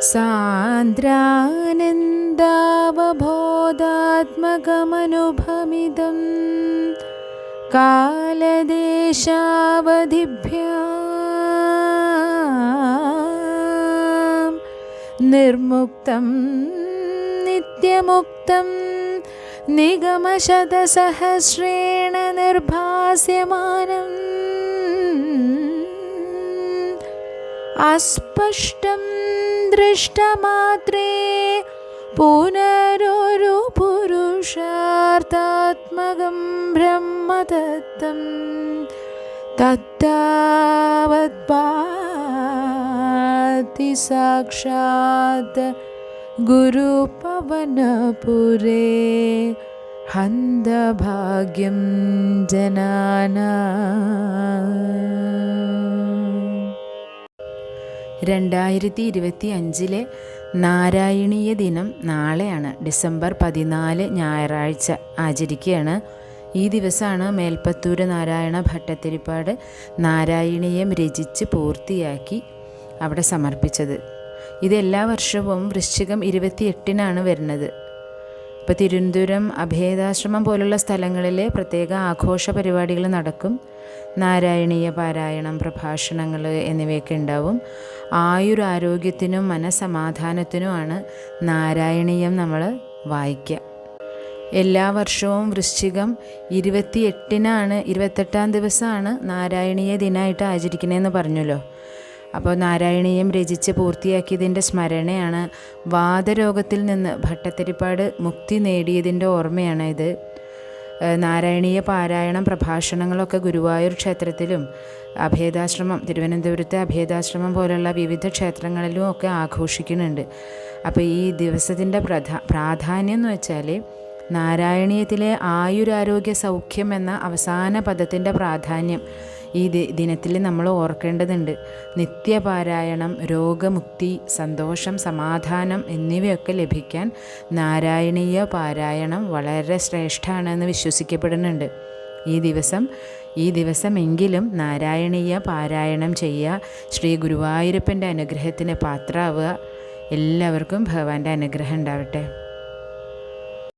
സാന്ദ്രാനന്ദാവബോധാത്മകമനുഭമിതം കാലദേശാവധിഭ്യാം നിർമുക്തം നിത്യമുക്തം നിഗമശതസഹസ്രേണ നിർഭാസ്യമാനം അസ്പഷ്ടം ദൃഷ്ടമാത്രേ പുനരൊരു പുരുഷാർത്ഥാത്മകം ബ്രഹ്മതത്വം തത്താവത് ഭാതി സാക്ഷാത് ഗുരുപവനപുരേ ഹന്തഭാഗ്യം ജനാനാം. 2025 നാരായണീയ ദിനം നാളെയാണ്. ഡിസംബർ 14 ഞായറാഴ്ച ആചരിക്കുകയാണ്. ഈ ദിവസമാണ് മേൽപ്പത്തൂർ നാരായണ ഭട്ടത്തിരിപ്പാട് നാരായണീയം രചിച്ച് പൂർത്തിയാക്കി അവിടെ സമർപ്പിച്ചത്. ഇത് എല്ലാ വർഷവും വൃശ്ചികം 28 വരുന്നത്. ഇപ്പോൾ തിരുവനന്തപുരം അഭേദാശ്രമം പോലുള്ള സ്ഥലങ്ങളിൽ പ്രത്യേക ആഘോഷ പരിപാടികൾ നടക്കും. നാരായണീയ പാരായണം, പ്രഭാഷണങ്ങൾ എന്നിവയൊക്കെ ഉണ്ടാവും. ആയുരാരോഗ്യത്തിനും മനസമാധാനത്തിനുമാണ് നാരായണീയം നമ്മൾ വായിക്കുക. എല്ലാ വർഷവും വൃശ്ചികം 28 ദിവസമാണ് നാരായണീയ ദിനമായിട്ട് ആചരിക്കണമെന്ന് പറഞ്ഞല്ലോ. അപ്പോൾ നാരായണീയം രചിച്ച് പൂർത്തിയാക്കിയതിൻ്റെ സ്മരണയാണ്. വാതരോഗത്തിൽ നിന്ന് ഭട്ടത്തിരിപ്പാട് മുക്തി നേടിയതിൻ്റെ ഓർമ്മയാണ് ഇത്. നാരായണീയ പാരായണം, പ്രഭാഷണങ്ങളൊക്കെ ഗുരുവായൂർ ക്ഷേത്രത്തിലും അഭേദാശ്രമം, തിരുവനന്തപുരത്തെ അഭേദാശ്രമം പോലുള്ള വിവിധ ക്ഷേത്രങ്ങളിലും ഒക്കെ ആഘോഷിക്കുന്നുണ്ട്. അപ്പോൾ ഈ ദിവസത്തിൻ്റെ പ്രാധാന്യം എന്ന് വെച്ചാൽ നാരായണീയത്തിലെ ആയുരാരോഗ്യ സൗഖ്യം എന്ന അവസാന പദത്തിൻ്റെ പ്രാധാന്യം ഈ ദിനത്തിൽ നമ്മൾ ഓർക്കേണ്ടതുണ്ട്. നിത്യപാരായണം, രോഗമുക്തി, സന്തോഷം, സമാധാനം എന്നിവയൊക്കെ ലഭിക്കാൻ നാരായണീയ പാരായണം വളരെ ശ്രേഷ്ഠമാണെന്ന് വിശ്വസിക്കപ്പെടുന്നുണ്ട്. ഈ ദിവസമെങ്കിലും നാരായണീയ പാരായണം ചെയ്യുക. ശ്രീ ഗുരുവായൂരപ്പൻ്റെ അനുഗ്രഹത്തിന് പാത്രമാവുക. എല്ലാവർക്കും ഭഗവാന്റെ അനുഗ്രഹം ഉണ്ടാവട്ടെ.